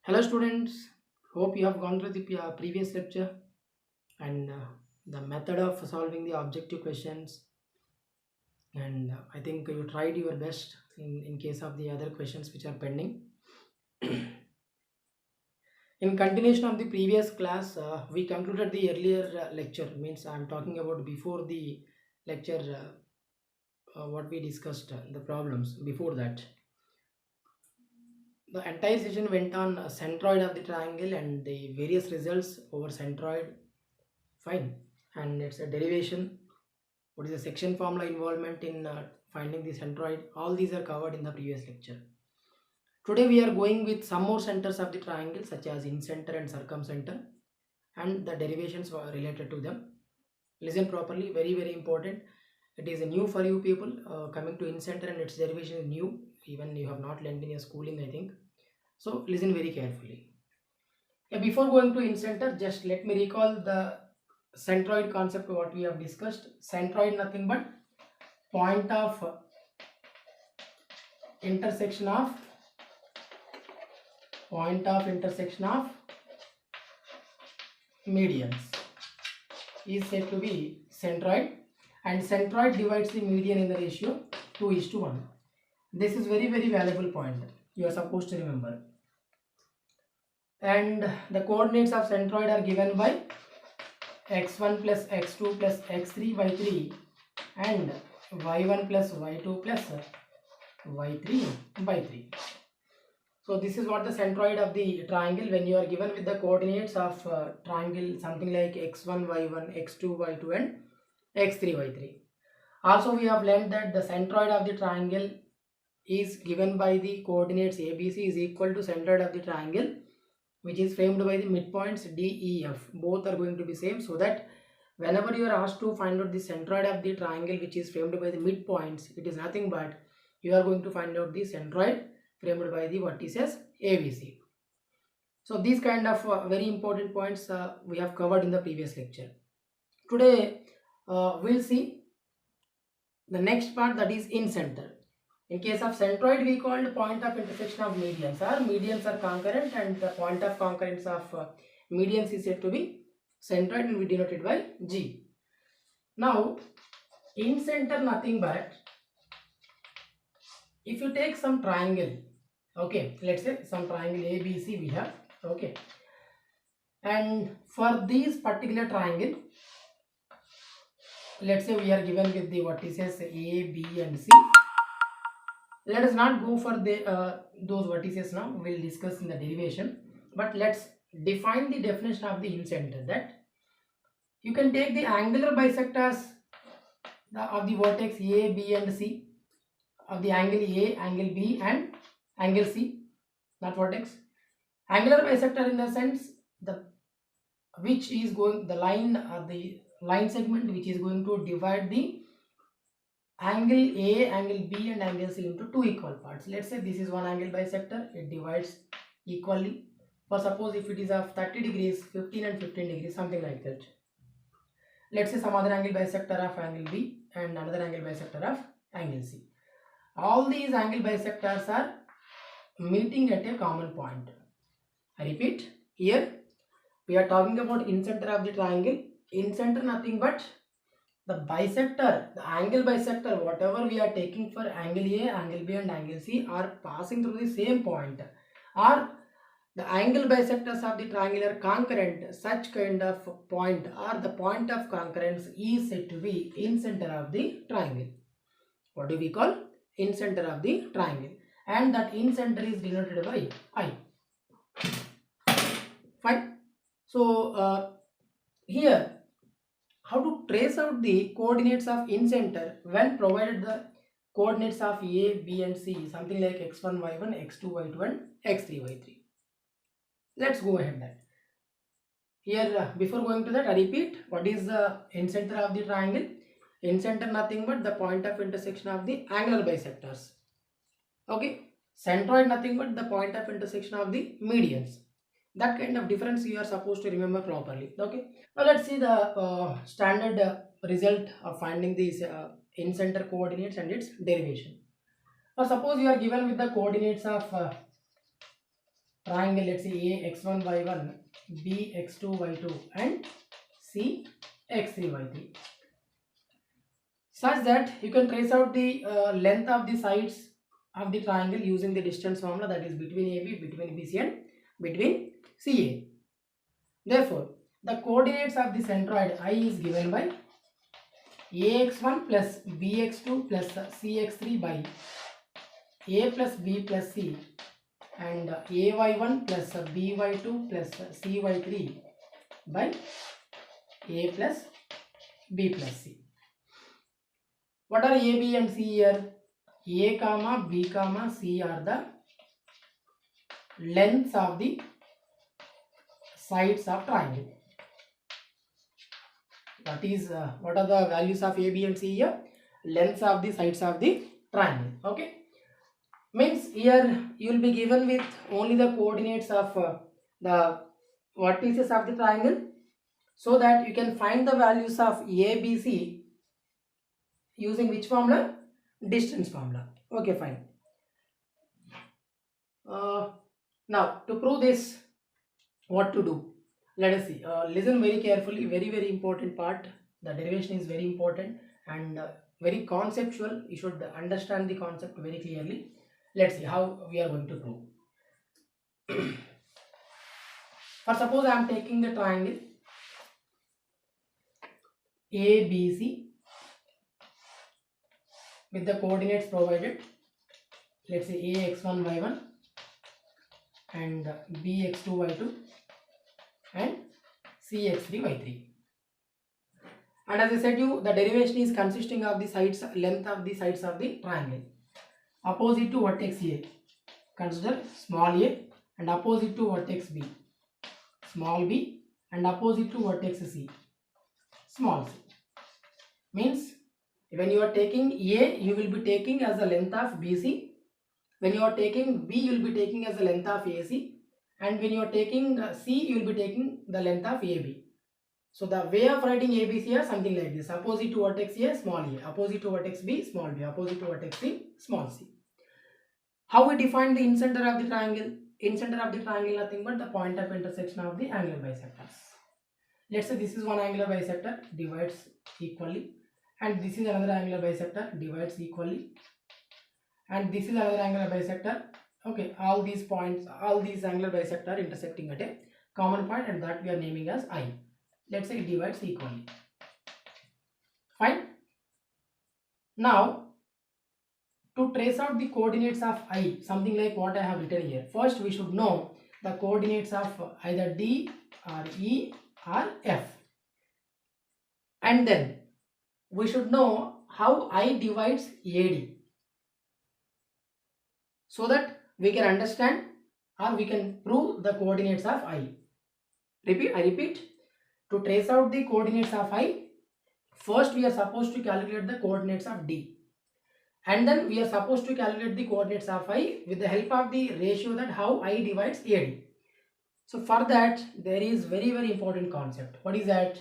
Hello students, hope you have gone through the previous lecture and the method of solving the objective questions, and I think you tried your best in case of the other questions which are pending. In continuation of the previous class, we concluded the earlier lecture, means I am talking about before the lecture, what we discussed, the problems before that. The entire session went on centroid of the triangle and the various results over centroid. Fine. And it's a derivation. What is the section formula involvement in finding the centroid? All these are covered in the previous lecture. Today we are going with some more centers of the triangle such as incenter and circumcenter and the derivations were related to them. Listen properly, very important. It is a new for you people. Coming to incenter and its derivation is new. Even you have not learned in your schooling, I think. So listen very carefully. Before going to incenter, just let me recall the centroid concept what we have discussed. Centroid nothing but point of intersection of medians is said to be centroid, and centroid divides the median in the ratio 2:1. This is very valuable point you are supposed to remember. And the coordinates of centroid are given by x1 plus x2 plus x3 by 3 and y1 plus y2 plus y3 by 3. So this is what the centroid of the triangle when you are given with the coordinates of triangle something like x1 y1 x2 y2 and x3 y3. Also we have learned that the centroid of the triangle is given by the coordinates ABC is equal to centroid of the triangle which is framed by the midpoints DEF. Both are going to be same, so that whenever you are asked to find out the centroid of the triangle which is framed by the midpoints, it is nothing but you are going to find out the centroid framed by the vertices ABC. So these kind of very important points we have covered in the previous lecture. Today we'll see the next part, that is incenter. In case of centroid, we called point of intersection of medians. Our medians are concurrent and the point of concurrence of medians is said to be centroid and we denote it by G. Now, incenter nothing but if you take some triangle, okay, let's say some triangle ABC we have, okay, and for this particular triangle, let's say we are given with the vertices A, B and C. Let us not go for the those vertices now, we will discuss in the derivation, but let's define the definition of the incenter, that you can take the angular bisectors of the vertex A, B and C, of the angle A, angle B and angle C, not vertex. Angular bisector in the sense the which is going the line the line segment which is going to divide the angle A, angle B and angle C into two equal parts. Let's say this is one angle bisector, it divides equally. For suppose if it is of 30 degrees, 15 and 15 degrees, something like that. Let's say some other angle bisector of angle B and another angle bisector of angle C. All these angle bisectors are meeting at a common point. I repeat, here we are talking about incenter of the triangle. Incenter nothing but the bisector, the angle bisector, whatever we are taking for angle A, angle B and angle C are passing through the same point, or the angle bisectors of the triangle are concurrent. Such kind of point or the point of concurrence is said to be incenter of the triangle. What do we call? Incenter of the triangle, and that incenter is denoted by I. Fine. So here, how to trace out the coordinates of incenter when provided the coordinates of A, B and C, something like x1, y1, x2, y2 and x3, y3. Let's go ahead that. Here before going to that, I repeat, what is the incenter of the triangle? Incenter nothing but the point of intersection of the angular bisectors. Okay. Centroid nothing but the point of intersection of the medians. That kind of difference you are supposed to remember properly. Okay. Now let's see the standard result of finding these incenter coordinates and its derivation. Now suppose you are given with the coordinates of triangle, let's say A x1 y1, B x2 y2, and C x3 y3, such that you can trace out the length of the sides of the triangle using the distance formula, that is between AB, between BC, and between CA. Therefore, the coordinates of the centroid I is given by AX1 plus BX2 plus CX3 by A plus B plus C and AY1 plus BY2 plus CY3 by A plus B plus C. What are A, B and C here? A comma B comma C are the lengths of the sides of triangle. What are the values of A, B and C here? Lengths of the sides of the triangle. Okay. Means here you will be given with only the coordinates of the vertices of the triangle, so that you can find the values of A, B, C using which formula? Distance formula. Okay, fine. Now to prove this, what to do? Let us see. Listen very carefully. Very important part. The derivation is very important and very conceptual. You should understand the concept very clearly. Let's see how we are going to prove. For suppose I am taking the triangle ABC with the coordinates provided. Let's say AX1 y1 and BX2 y2 and CX3 y3. And as I said you, the derivation is consisting of the sides, length of the sides of the triangle. Opposite to vertex A, consider small a, and opposite to vertex B, small b, and opposite to vertex C, small c. Means when you are taking A, you will be taking as the length of BC. When you are taking B, you will be taking as the length of AC. And when you are taking C, you will be taking the length of AB. So the way of writing ABC is something like this: opposite to vertex A, small a; opposite to vertex B, small b; opposite to vertex C, small c. How we define the incenter of the triangle? Incenter of the triangle nothing but the point of intersection of the angular bisectors. Let's say this is one angular bisector, divides equally, and this is another angular bisector, divides equally, and this is another angular bisector. Okay, all these points, all these angular bisectors are intersecting at a common point, and that we are naming as I. Let's say it divides equally. Fine. Now to trace out the coordinates of I, something like what I have written here. First we should know the coordinates of either D or E or F, and then we should know how I divides AD, so that we can understand or we can prove the coordinates of I. I repeat, to trace out the coordinates of I, first we are supposed to calculate the coordinates of D, and then we are supposed to calculate the coordinates of I with the help of the ratio that how I divides AD. So for that there is very important concept. What is that?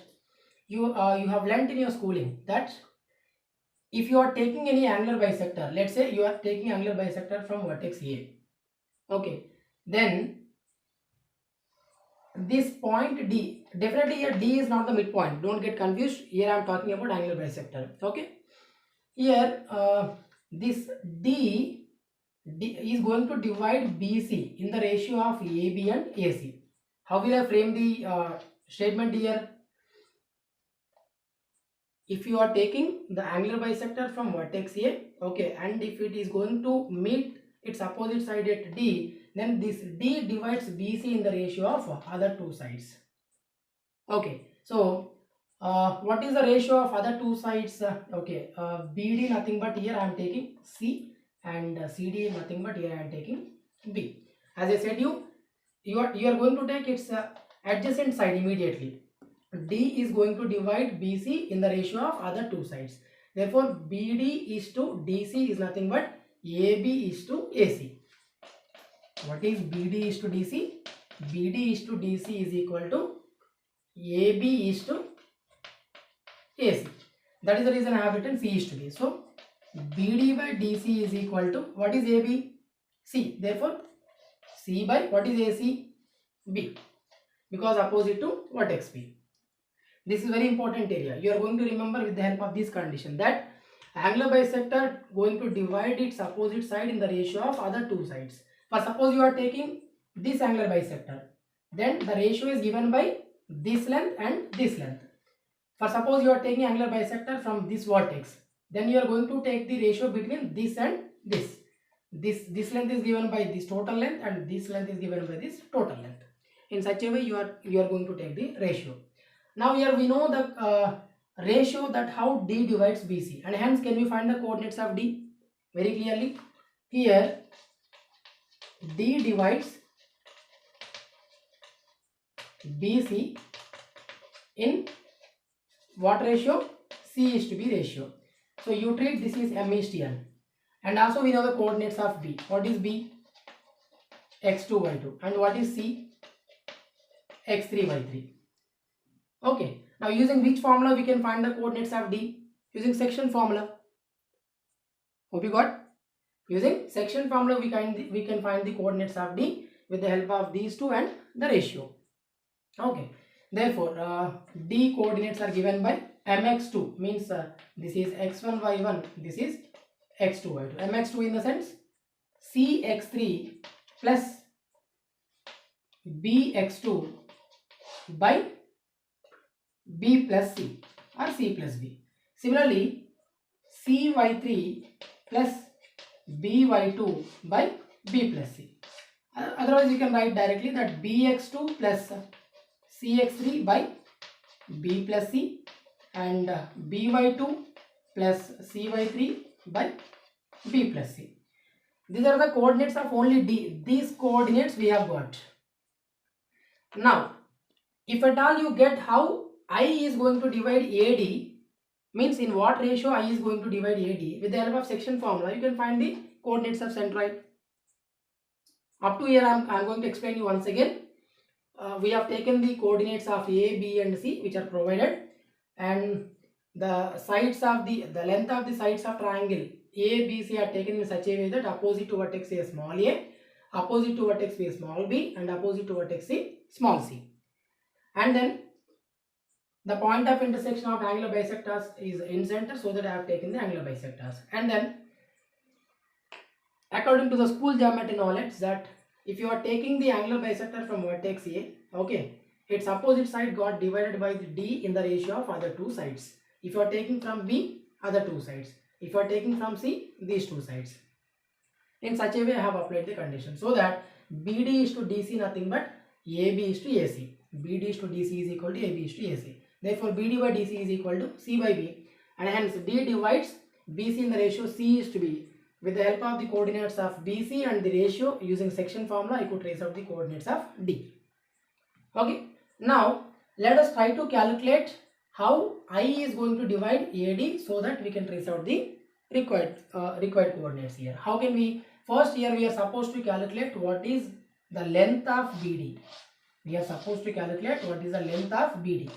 You have learnt in your schooling that if you are taking any angular bisector, let's say you are taking angular bisector from vertex A, okay, then this point D, definitely here D is not the midpoint, don't get confused. Here I am talking about angular bisector. Okay, here this D is going to divide BC in the ratio of AB and AC. How will I frame the statement here? If you are taking the angular bisector from vertex A, okay, and if it is going to meet its opposite side at D, then this D divides BC in the ratio of other two sides. Okay, so what is the ratio of other two sides? Okay, BD nothing but here I am taking C, and CD nothing but here I am taking B. As I said you are going to take its adjacent side immediately. D is going to divide BC in the ratio of other two sides. Therefore, BD is to DC is nothing but AB is to AC. What is BD is to DC? BD is to DC is equal to AB is to AC. That is the reason I have written C is to B. So, BD by DC is equal to, what is AB? C. Therefore, C by what is AC? B, because opposite to vertex B. This is very important area. You are going to remember with the help of this condition that angular bisector going to divide its opposite side in the ratio of other two sides. For suppose you are taking this angular bisector, then the ratio is given by this length and this length. For suppose you are taking angular bisector from this vertex, then you are going to take the ratio between this and this. This length is given by this total length and this length is given by this total length. In such a way you are going to take the ratio. Now here we know the ratio that how D divides BC, and hence can we find the coordinates of D very clearly? Here D divides BC in what ratio? C is to B ratio. So you treat this is M is to N. And also we know the coordinates of B. What is B? X2, Y2. And what is C? X3, Y3. Okay. Now using which formula we can find the coordinates of D? Using section formula. Hope you got? Using section formula we can find the coordinates of D with the help of these two and the ratio. Okay. Therefore, D coordinates are given by mx2, means this is x1, y1, this is x2, y2. mx2 in the sense cx3 plus bx2 by b plus c or c plus b. Similarly, cy3 plus by2 by b plus c. Otherwise, you can write directly that bx2 plus cx3 by b plus c and by2 plus cy3 by b plus c. These are the coordinates of only D. These coordinates we have got. Now, if at all you get how I is going to divide AD, means in what ratio I is going to divide AD, with the help of section formula, you can find the coordinates of centroid. Up to here, I am going to explain you once again. We have taken the coordinates of A, B and C which are provided, and the sides of the length of the sides of triangle A, B, C are taken in such a way that opposite to vertex A small a, opposite to vertex B small b and opposite to vertex C small c. And then the point of intersection of angular bisectors is in center, so that I have taken the angular bisectors. And then according to the school geometry knowledge, that if you are taking the angular bisector from vertex A, okay, its opposite side got divided by the D in the ratio of other two sides. If you are taking from B, other two sides. If you are taking from C, these two sides. In such a way I have applied the condition, so that BD is to DC nothing but AB is to AC. BD is to DC is equal to AB is to AC. Therefore BD by DC is equal to C by B, and hence D divides BC in the ratio C is to B. With the help of the coordinates of BC and the ratio using section formula, I could trace out the coordinates of D. Okay. Now let us try to calculate how I is going to divide AD, so that we can trace out the required coordinates here. How can we? First, here we are supposed to calculate what is the length of BD. We are supposed to calculate what is the length of BD.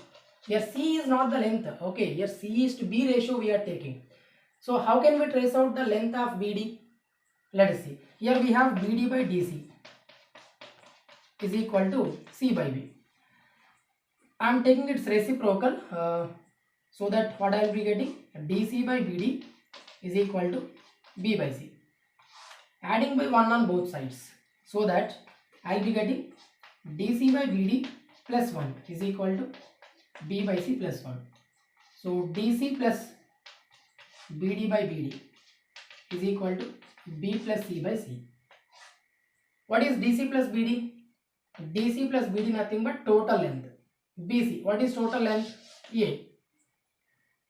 Here C is not the length. Okay, here C is to B ratio we are taking. So how can we trace out the length of BD? Let us see. Here we have BD by DC is equal to C by B. I am taking its reciprocal, so that what I will be getting, DC by BD is equal to B by C. Adding by 1 on both sides, so that I will be getting DC by BD plus 1 is equal to B by C plus 1. So DC plus BD by BD is equal to B plus C by C. What is DC plus BD? DC plus BD nothing but total length. BC, what is total length? A.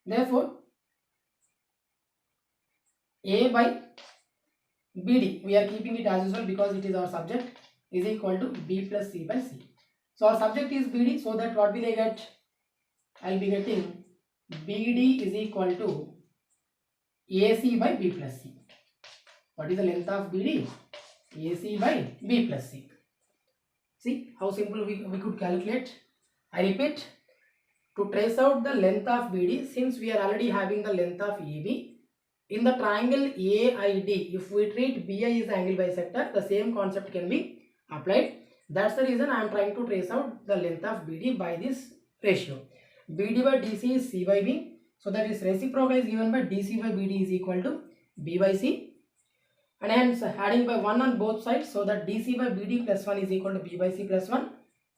Therefore, A by BD, we are keeping it as usual because it is our subject, is equal to B plus C by C. So our subject is BD, so that what will I get? I will be getting BD is equal to AC by B plus C. What is the length of BD? AC by B plus C. See how simple we could calculate. I repeat, to trace out the length of BD, since we are already having the length of AB, in the triangle AID, if we treat BI as the angle bisector, the same concept can be applied. That's the reason I am trying to trace out the length of BD by this ratio. BD by DC is C by B. So that is reciprocal is given by DC by BD is equal to B by C. And hence adding by 1 on both sides, so that DC by BD plus 1 is equal to B by C plus 1.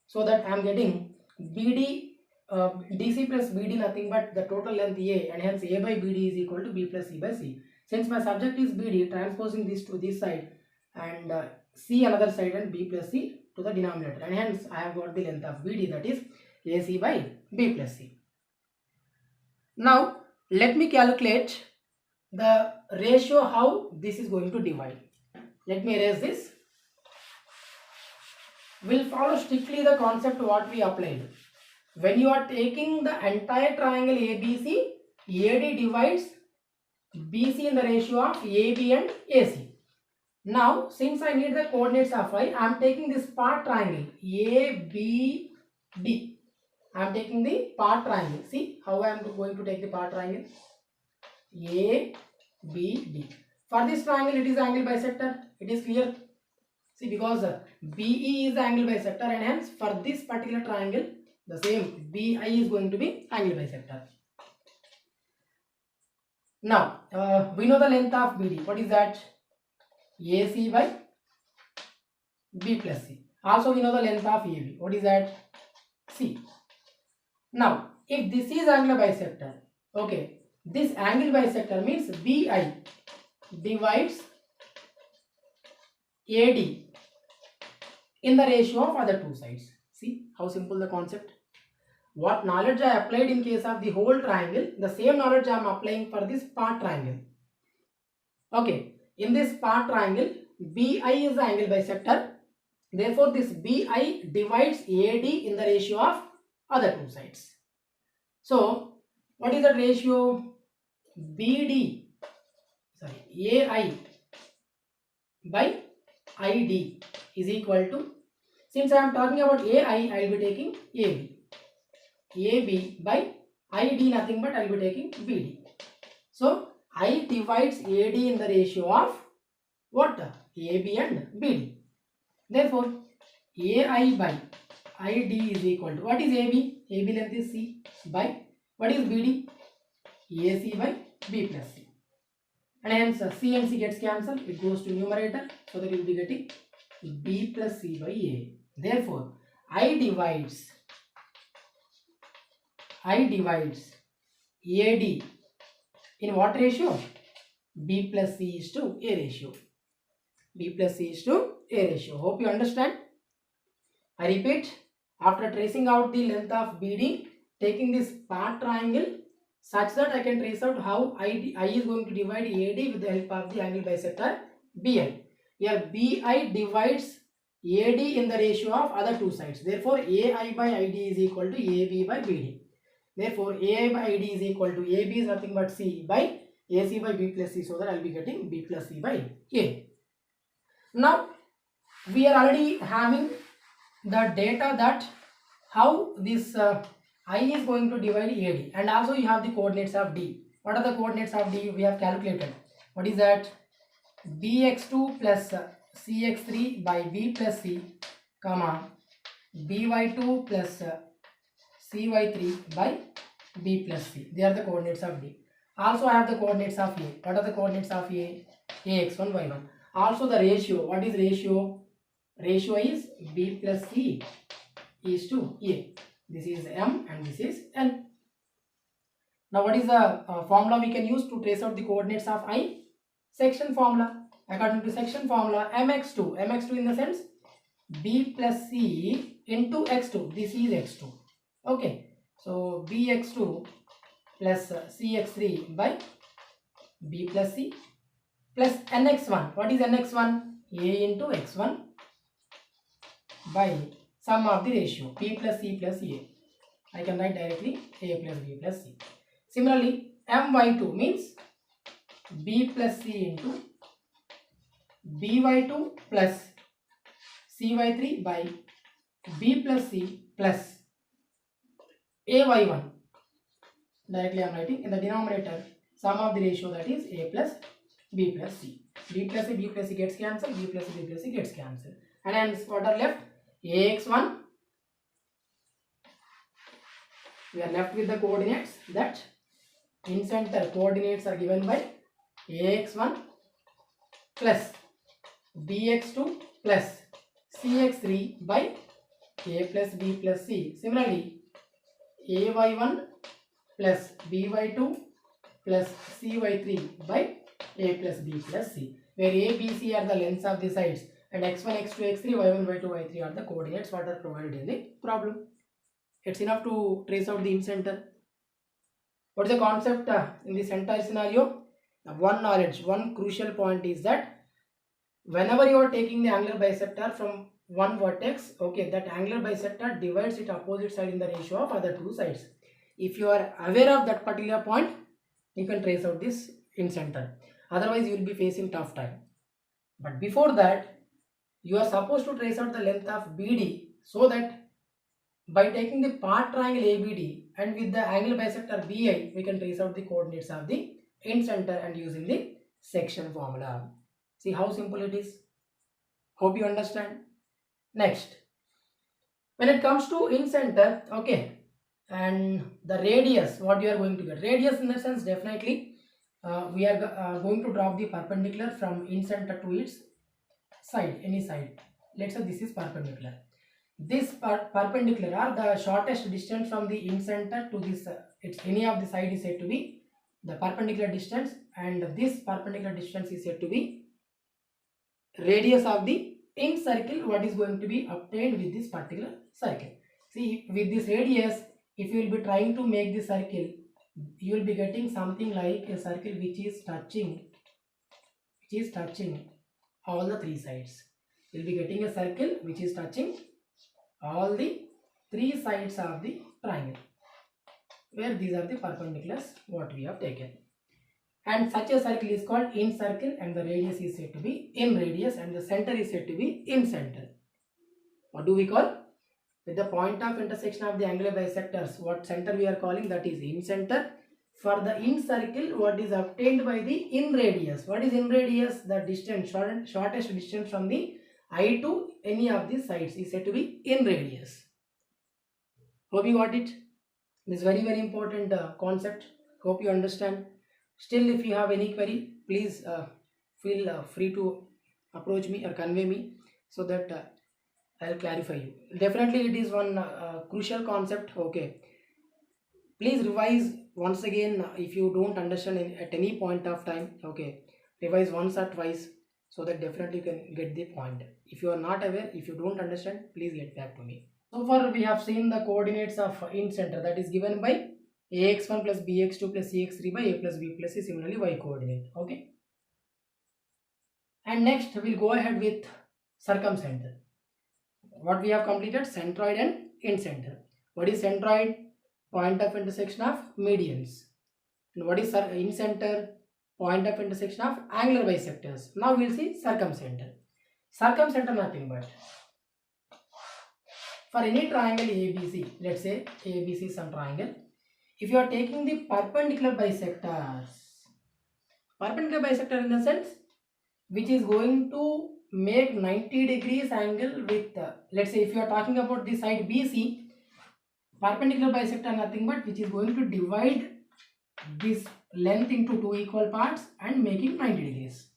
So that I am getting BD, DC plus BD nothing but the total length A, and hence A by BD is equal to B plus C by C. Since my subject is BD, transposing this to this side and C another side and B plus C to the denominator, and hence I have got the length of BD, that is AC by B plus C. Now let me calculate the ratio how this is going to divide. Let me erase this. We'll follow strictly the concept what we applied. When you are taking the entire triangle ABC, AD divides BC in the ratio of AB and AC. Now since I need the coordinates of I am taking this part triangle ABD. I am taking the part triangle. See how I am going to take the part triangle. ABD. For this triangle it is angle bisector. It is clear. See, because BE is the angle bisector, and hence for this particular triangle the same BI is going to be angle bisector. Now we know the length of BD. What is that? AC by B plus C. Also we know the length of AB. What is that? C. Now if this is angle bisector, okay, this angle bisector means BI divides AD in the ratio of other two sides. See how simple the concept. What knowledge I applied in case of the whole triangle, the same knowledge I am applying for this part triangle. Okay, in this part triangle, BI is the angle bisector. Therefore, this BI divides AD in the ratio of other two sides. So, what is the ratio? AI by ID is equal to, since I am talking about AI, I will be taking AB. AB by ID nothing but I will be taking BD. So I divides AD in the ratio of what? AB and BD. Therefore AI by ID is equal to, what is AB? AB length is C by, what is BD? AC by B plus C. And hence C and C gets cancelled, it goes to numerator, so that you will be getting B plus C by A. Therefore I divides AD in what ratio? B plus C is to A ratio. B plus C is to A ratio. Hope you understand. I repeat, after tracing out the length of BD, taking this part triangle such that I can trace out how I is going to divide AD with the help of the angle bisector BI. Here BI divides AD in the ratio of other two sides. Therefore AI by ID is equal to AB by BD. Therefore AI by ID is equal to AB is nothing but C by AC by B plus C, so that I will be getting B plus C by A. Now we are already having the data that how this I is going to divide AD, and also you have the coordinates of D. What are the coordinates of D? We have calculated. What is that? BX2 plus CX3 by B plus C, comma BY2 plus CY3 by B plus C. They are the coordinates of D. Also I have the coordinates of A. What are the coordinates of A? AX1, Y1. Also the ratio. What is ratio? Ratio is B plus C is to A. This is M and this is N. Now what is the formula we can use to trace out the coordinates of I? Section formula. According to section formula, mx2 in the sense B plus C into x2. This is x2. Okay, so bx2 plus cx3 by B plus C plus nx1. What is nx1? A into x1 by sum of the ratio P plus C plus A. I can write directly A plus B plus C. Similarly, my2 means B plus C into by2 plus cy3 by B plus C plus ay1. Directly I am writing in the denominator sum of the ratio, that is A plus B plus C. B plus C gets cancelled, B plus C gets cancelled. and hence what are left? Ax1. We are left with the coordinates that in center coordinates are given by ax1 plus bx2 plus cx3 by a plus b plus c. Similarly, ay1 plus by2 plus cy3 by a plus b plus c, where a, b, c are the lengths of the sides and x1, x2, x3, y1, y2, y3 are the coordinates what are provided in the problem. It's enough to trace out the in center. What is the concept in this entire scenario? One knowledge, one crucial point is that whenever you are taking the angular bisector from one vertex, okay, that angular bisector divides its opposite side in the ratio of other two sides. If you are aware of that particular point, you can trace out this in center. Otherwise, you will be facing tough time. But before that, you are supposed to trace out the length of BD, so that by taking the part triangle ABD and with the angle bisector BI, we can trace out the coordinates of the in center and using the section formula. See how simple it is. Hope you understand. Next, when it comes to in center, okay, and the radius, what you are going to get? Radius in the sense, definitely we are going to drop the perpendicular from in center to its side, any side. Let's say this is perpendicular. This perpendicular or the shortest distance from the in center to this, it's any of the side is said to be the perpendicular distance, and this perpendicular distance is said to be radius of the in circle what is going to be obtained with this particular circle. See, with this radius, if you will be trying to make the circle, you will be getting something like a circle which is touching all the three sides. You will be getting a circle which is touching all the three sides of the triangle, where these are the perpendiculars what we have taken, and such a circle is called in circle, and the radius is said to be in radius, and the center is said to be in center. What do we call? With the point of intersection of the angular bisectors, what center we are calling, that is in center. For the in circle, what is obtained by the in radius? What is in radius? The distance, shortest distance from the eye to any of the sides is said to be in radius. Hope you got it. This is very important concept. Hope you understand. Still, if you have any query, please feel free to approach me or convey me, so that I'll clarify you. Definitely it is one crucial concept. Okay, please revise once again if you don't understand at any point of time. Okay, revise once or twice, so that definitely you can get the point. If you are not aware, if you don't understand, please get back to me. So far we have seen the coordinates of in center, that is given by ax1 plus bx2 plus cx3 by a plus b plus c, similarly y coordinate. Okay, and next we'll go ahead with circumcenter. What we have completed, centroid and in center. What is centroid? Point of intersection of medians. And what is in center? Point of intersection of angular bisectors. Now we'll see circumcenter. Circumcenter nothing but, for any triangle ABC, let's say ABC is some triangle. If you are taking the perpendicular bisectors in the sense which is going to make 90 degrees angle with, let's say if you are talking about the side BC, perpendicular bisector nothing but which is going to divide this length into two equal parts and making 90 degrees.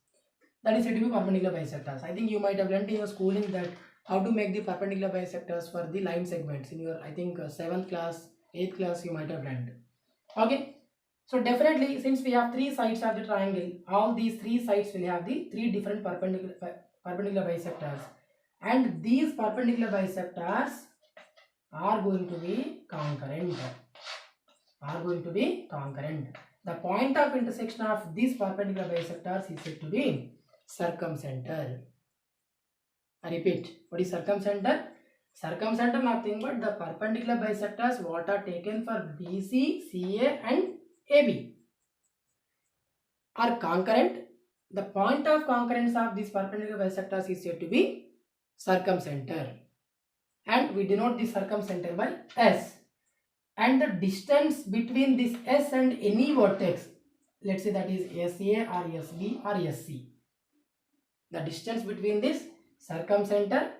That is said to be perpendicular bisectors. I think you might have learned in your schooling that how to make the perpendicular bisectors for the line segments in your, I think 7th class, 8th class you might have learned. Okay, so definitely since we have three sides of the triangle, all these three sides will have the three different perpendicular bisectors, and these perpendicular bisectors are going to be concurrent. The point of intersection of these perpendicular bisectors is said to be circumcenter. I repeat, what is circumcenter? Circumcenter nothing but the perpendicular bisectors what are taken for BC, CA and AB are concurrent. The point of concurrence of these perpendicular bisectors is said to be circumcenter, and we denote the circumcenter by S. And the distance between this S and any vertex, let's say that is SA or SB or SC, the distance between this circumcenter,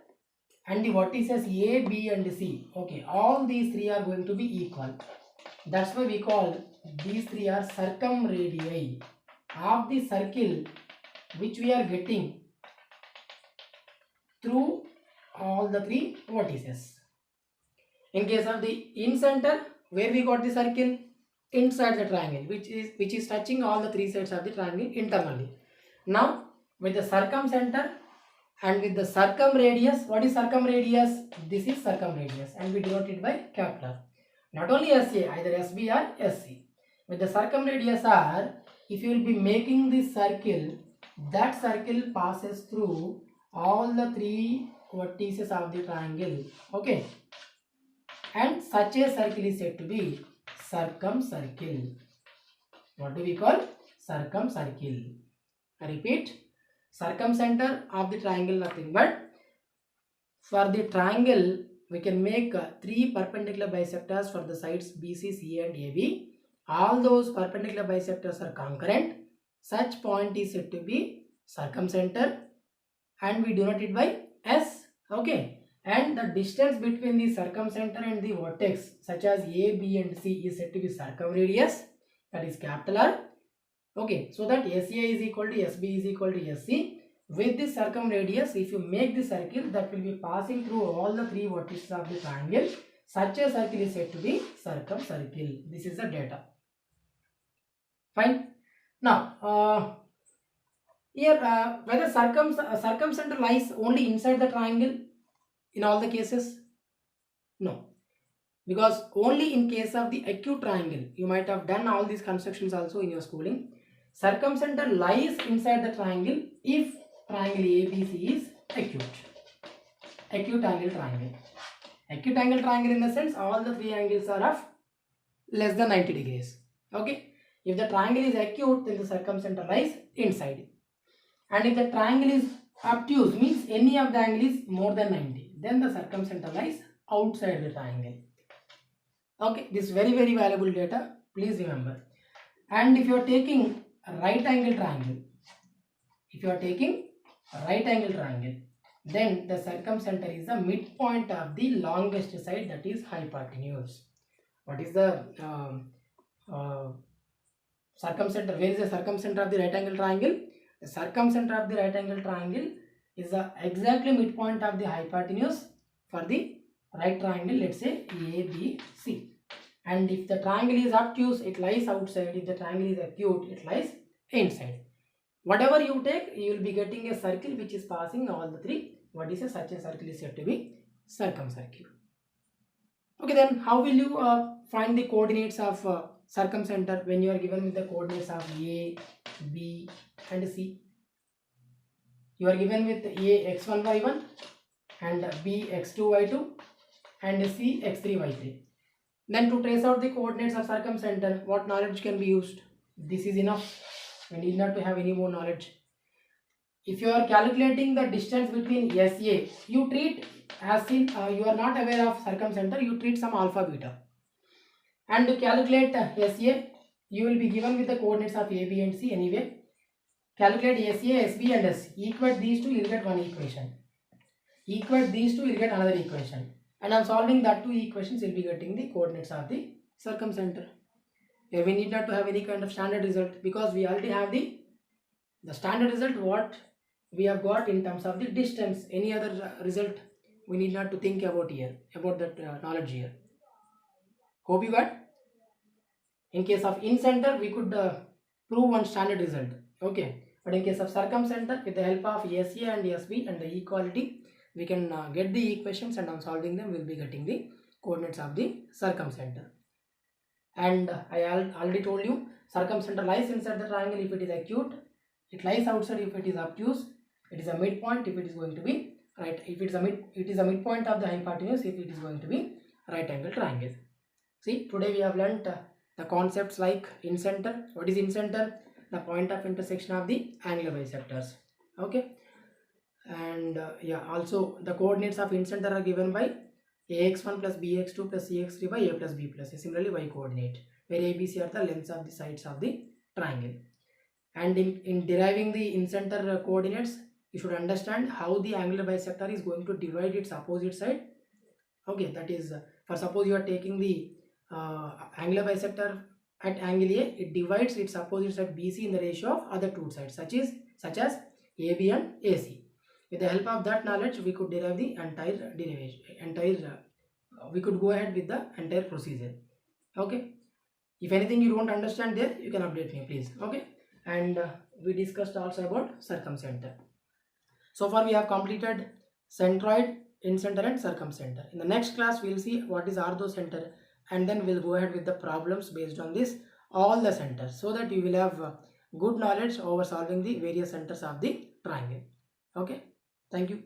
and the vertices A, B and C. Okay, all these three are going to be equal. That's why we call these three are circumradii of the circle which we are getting through all the three vertices. In case of the incenter, where we got the circle? Inside the triangle, which is touching all the three sides of the triangle internally. Now with the circumcenter and with the circumradius, what is circumradius? This is circumradius and we denote it by capital. Not only SA, either SB or SC. With the circumradius R, if you will be making this circle, that circle passes through all the three vertices of the triangle. Okay. And such a circle is said to be circumcircle. What do we call? Circumcircle. I repeat, circumcenter of the triangle nothing but for the triangle we can make three perpendicular bisectors for the sides BC, CA and AB. All those perpendicular bisectors are concurrent. Such point is said to be circumcenter and we denote it by S. Okay. And the distance between the circumcenter and the vertex such as A, B and C is said to be circumradius, that is capital R. Okay, so that SA is equal to SB is equal to SC. With this circumradius, if you make the circle, that will be passing through all the three vertices of the triangle. Such a circle is said to be circumcircle. This is the data. Fine. Now, here whether circumcenter lies only inside the triangle in all the cases? No. Because only in case of the acute triangle, you might have done all these constructions also in your schooling. Circumcenter lies inside the triangle if triangle ABC is acute. Acute angle triangle. Acute angle triangle in the sense all the three angles are of less than 90 degrees. Okay. If the triangle is acute, then the circumcenter lies inside. And if the triangle is obtuse, means any of the angle is more than 90, then the circumcenter lies outside the triangle. Okay, this is very valuable data, please remember. And if you are taking a right angle triangle, then the circumcenter is the midpoint of the longest side, that is hypotenuse. What is the circumcenter? Where is the circumcenter of the right angle triangle? The circumcenter of the right angle triangle is the exactly midpoint of the hypotenuse for the right triangle, let's say ABC. And if the triangle is obtuse, it lies outside. If the triangle is acute, it lies inside. Whatever you take, you will be getting a circle which is passing all the three. What is such a circle is said to be circumcircle. Okay, then how will you find the coordinates of circumcenter when you are given with the coordinates of A, B and C? You are given with A x1 y1 and B x2 y2 and C x3 y3. Then to trace out the coordinates of circumcenter, what knowledge can be used? This is enough. We need not to have any more knowledge. If you are calculating the distance between SA, you treat as in you are not aware of circumcenter, you treat some alpha beta. And to calculate SA, you will be given with the coordinates of A, B and C anyway. Calculate SA, SB and S. Equate these two, you will get one equation. Equate these two, you will get another equation. And on solving that two equations, you will be getting the coordinates of the circumcenter. Here we need not to have any kind of standard result because we already have the standard result what we have got in terms of the distance. Any other result we need not to think about here, about that knowledge here. Hope you got. In case of incenter, we could prove one standard result. Okay. But in case of circumcenter, with the help of SA and SB and the equality, we can get the equations, and on solving them, we will be getting the coordinates of the circumcenter. And I already told you, circumcenter lies inside the triangle if it is acute. It lies outside if it is obtuse. It is a midpoint if it is going to be right. If it is a midpoint of the hypotenuse if it is going to be right angle triangle. See, today we have learnt the concepts like incenter. What is incenter? The point of intersection of the angular bisectors. Okay. And also the coordinates of incenter are given by ax1 plus bx2 plus cx3 by a plus b plus c. Similarly, y coordinate, where a, b, c are the lengths of the sides of the triangle. And in deriving the incenter coordinates, you should understand how the angular bisector is going to divide its opposite side. Okay, that is for suppose you are taking the angular bisector at angle A, it divides its opposite side BC in the ratio of other two sides such as AB and AC. With the help of that knowledge, we could derive the entire derivation, we could go ahead with the entire procedure. Okay, if anything you don't understand there, you can update me please. Okay, and we discussed also about circumcenter. So far we have completed centroid, incenter and circumcenter. In the next class we'll see what is orthocenter, and then we'll go ahead with the problems based on this all the centers, so that you will have good knowledge over solving the various centers of the triangle. Okay, thank you.